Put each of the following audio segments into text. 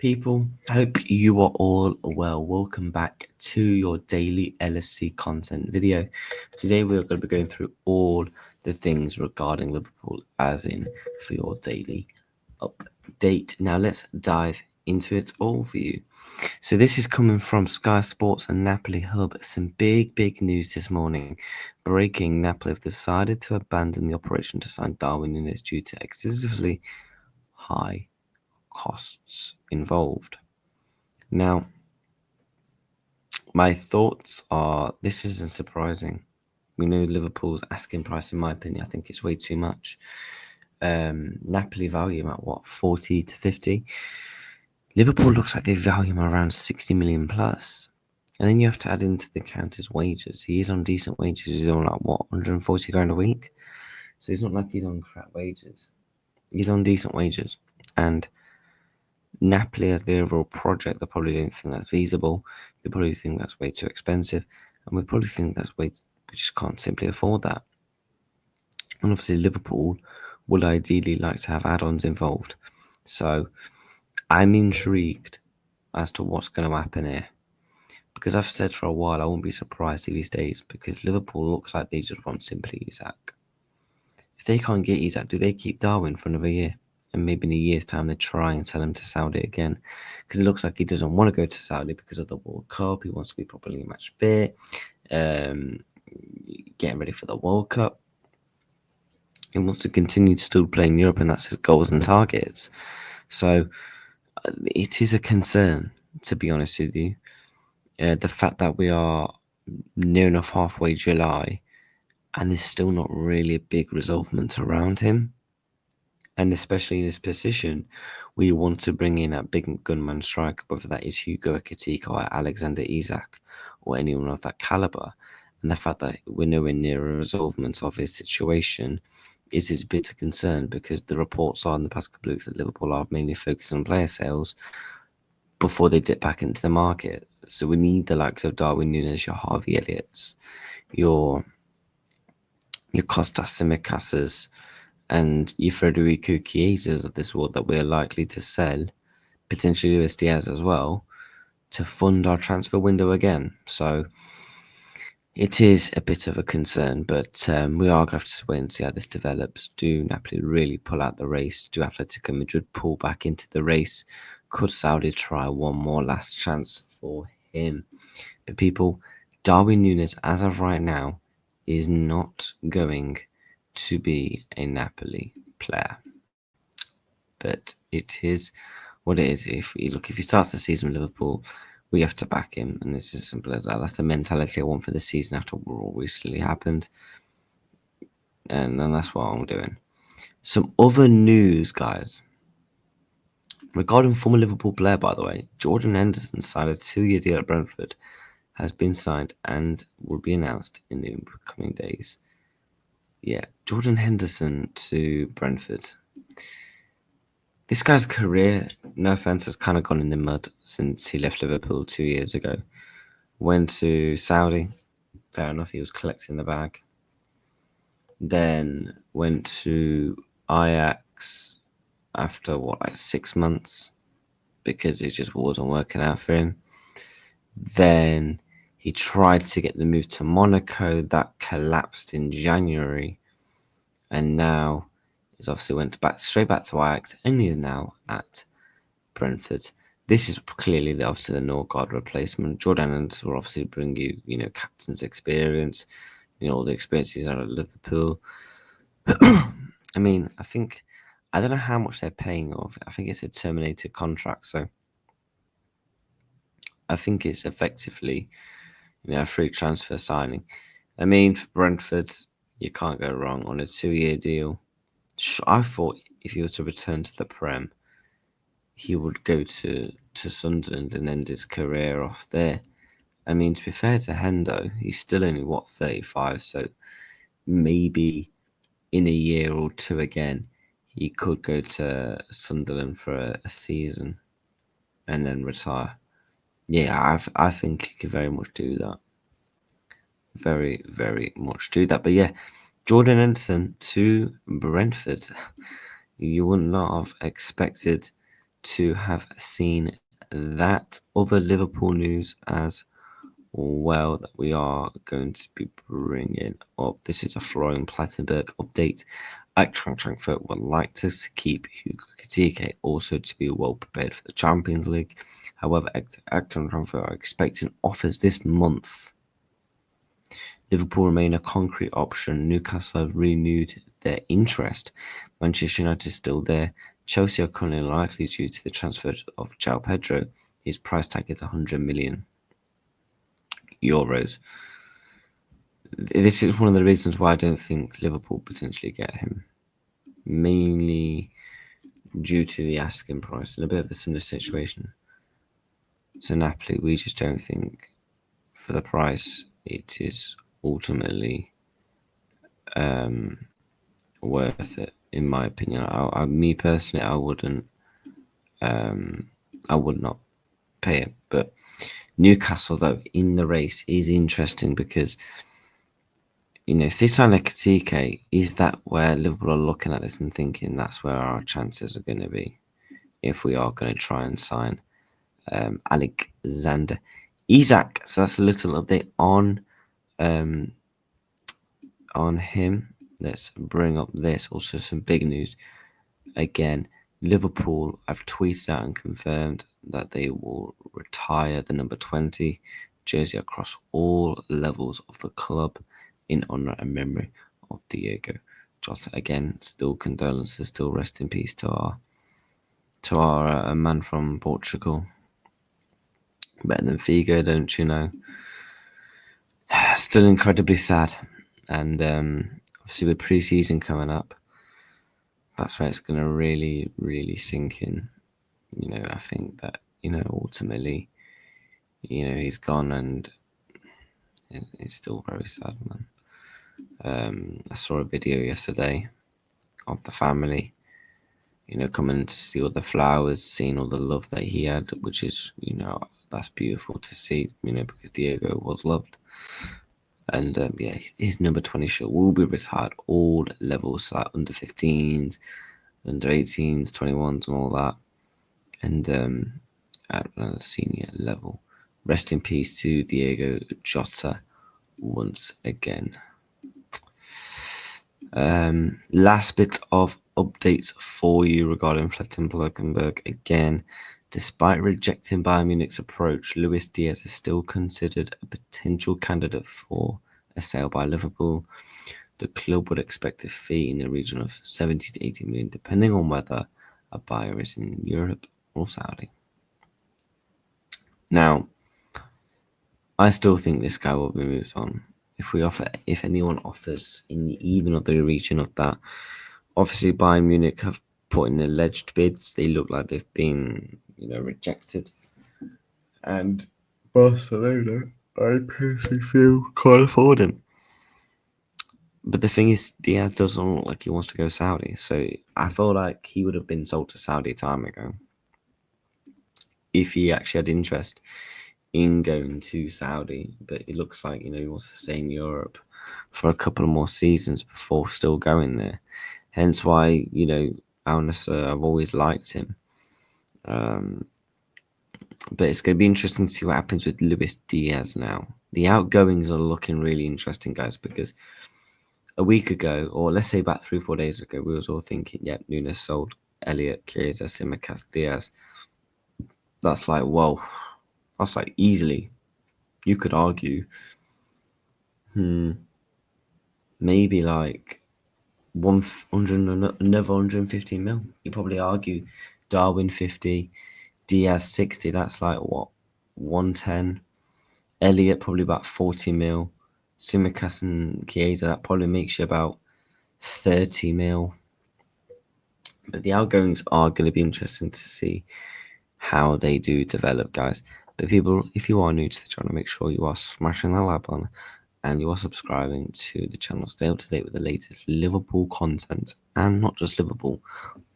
People, I hope you are all well. Welcome back to your daily LSC content video. Today we're going to be going through all the things regarding Liverpool, as in for your daily update. Now let's dive into it all for you. So this is coming from Sky Sports and Napoli Hub. Some big news this morning. Breaking: Napoli have decided to abandon the operation to sign Darwin Nunez due to excessively high costs involved. Now, my thoughts are this isn't surprising. We know Liverpool's asking price, in my opinion, I think it's way too much. Napoli value him at what, 40 to 50? Liverpool looks like they value him around 60 million plus. And then you have to add into the account his wages. He is on decent wages. He's on like what, 140 grand a week? So it's not like he's on crap wages. He's on decent wages. And Napoli as the overall project, they probably don't think that's feasible. They probably think that's way too expensive. And we probably think we just can't simply afford that. And obviously Liverpool would ideally like to have add-ons involved. So I'm intrigued as to what's going to happen here. Because I've said for a while I won't be surprised if he stays, because Liverpool looks like they just want simply Isak. If they can't get Isak, do they keep Darwin for another year? And maybe in a year's time they try and sell him to Saudi again, because it looks like he doesn't want to go to Saudi because of the World Cup. He wants to be properly match fit, getting ready for the World Cup. He wants to continue to still play in Europe, and that's his goals and targets. So it is a concern, to be honest with you. The fact that we are near enough halfway July and there's still not really a big resolvement around him. And especially in this position, we want to bring in a big gunman striker, whether that is Hugo, Ekitike, or Alexander Isak, or anyone of that caliber. And the fact that we're nowhere near a resolvement of his situation is a bit of concern, because the reports are in the past couple of weeks that Liverpool are mainly focused on player sales before they dip back into the market. So we need the likes of Darwin Nunez, your Harvey Elliott's, your Costas Tsimikas, and your Federico Chiesas of this world that we're likely to sell, potentially Luis Diaz as well, to fund our transfer window again. So it is a bit of a concern, but we are going to have to wait and see how this develops. Do Napoli really pull out the race? Do Atletico Madrid pull back into the race? Could Saudi try one more last chance for him? But people, Darwin Nunez, as of right now, is not going to be a Napoli player. But it is what it is. If he starts the season with Liverpool, we have to back him, and it's as simple as that. That's the mentality I want for the season after what all recently happened, and that's what I'm doing. Some other news, guys. Regarding former Liverpool player, by the way, Jordan Henderson signed a 2-year deal at Brentford, has been signed and will be announced in the coming days. Yeah, Jordan Henderson to Brentford. This guy's career, no offense, has kind of gone in the mud since he left Liverpool 2 years ago. Went to Saudi, fair enough, he was collecting the bag. Then went to Ajax after 6 months, because it just wasn't working out for him. Then he tried to get the move to Monaco, that collapsed in January, and now he's obviously went straight back to Ajax, and he's now at Brentford. This is clearly obviously the Norgard replacement. Jordan Henderson will obviously bring you, captain's experience, all the experiences out of Liverpool. I mean, I don't know how much they're paying off. I think it's a terminated contract, so I think it's effectively, a free transfer signing. I mean, for Brentford, you can't go wrong on a 2-year deal. I thought if he was to return to the Prem, he would go to Sunderland and end his career off there. I mean, to be fair to Hendo, he's still only, 35, so maybe in a year or two again, he could go to Sunderland for a season and then retire. Yeah, I think he could very much do that. Very, very much do that. But yeah, Jordan Henderson to Brentford. You would not have expected to have seen that. Other Liverpool news as well that we are going to be bringing up. This is a Florian Plettenberg update. Eintracht Frankfurt would like to keep Hugo Ekitike also to be well prepared for the Champions League. However, Eintracht Frankfurt are expecting offers this month. Liverpool remain a concrete option. Newcastle have renewed their interest. Manchester United is still there. Chelsea are currently unlikely due to the transfer of João Pedro. His price tag is 100 million euros. This is one of the reasons why I don't think Liverpool potentially get him. Mainly due to the asking price and a bit of a similar situation to Napoli. We just don't think for the price it is ultimately worth it, in my opinion. Me personally, I wouldn't. I would not pay it. But Newcastle, though, in the race is interesting because, you know, if they sign Ekitike, is that where Liverpool are looking at this and thinking that's where our chances are going to be if we are going to try and sign Alexander Isak? So that's a little update on him. Let's bring up this. Also, some big news. Again, Liverpool have tweeted out and confirmed that they will retire the number 20 jersey across all levels of the club in honour and memory of Diego Jota. Again, still condolences, still rest in peace to our man from Portugal. Better than Figo, don't you know? Still incredibly sad. And obviously with pre-season coming up, that's where it's going to really, really sink in. You know, I think that, you know, ultimately, you know, he's gone and it's still very sad, man. I saw a video yesterday of the family, you know, coming to see all the flowers, seeing all the love that he had, which is, you know, that's beautiful to see, you know, because Diego was loved. And yeah, his number 20 shirt will be retired all levels, like under 15s, under 18s, 21s, and all that. And at a senior level. Rest in peace to Diego Jota once again. Last bit of updates for you regarding Plettenberg again. Despite rejecting Bayern Munich's approach, Luis Diaz is still considered a potential candidate for a sale by Liverpool. The club would expect a fee in the region of 70 to 80 million, depending on whether a buyer is in Europe or Saudi. Now, I still think this guy will be moved on. If anyone offers in even of the region of that, obviously Bayern Munich have put in alleged bids. They look like they've been, you know, rejected. And Barcelona, I personally feel can't afford him. But the thing is, Diaz doesn't look like he wants to go Saudi. So I feel like he would have been sold to Saudi a time ago if he actually had interest in going to Saudi. But it looks like, you know, he wants to stay in Europe for a couple of more seasons before still going there. Hence why, you know, Al Nassr, I've always liked him. But it's going to be interesting to see what happens with Luis Diaz now. The outgoings are looking really interesting, guys, because a week ago, or let's say about 3 or 4 days ago, we was all thinking, yeah, Nunez sold Elliot, Chiesa, Tsimikas, Diaz. That's like, whoa. That's like easily. You could argue, maybe like 100, another 150 mil. You probably argue Darwin 50, Diaz 60. That's like what, 110. Elliot probably about 40 mil. Tsimikas and Chiesa, that probably makes you about 30 mil. But the outgoings are going to be interesting to see how they do develop, guys. But people, if you are new to the channel, make sure you are smashing that like button and you are subscribing to the channel. Stay up to date with the latest Liverpool content, and not just Liverpool,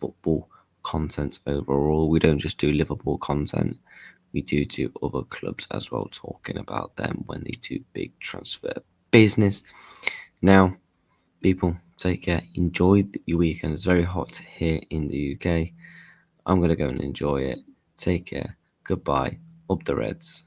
football content overall. We don't just do Liverpool content. We do other clubs as well, talking about them when they do big transfer business. Now, people, take care. Enjoy your weekend. It's very hot here in the UK. I'm going to go and enjoy it. Take care. Goodbye. Up the Reds.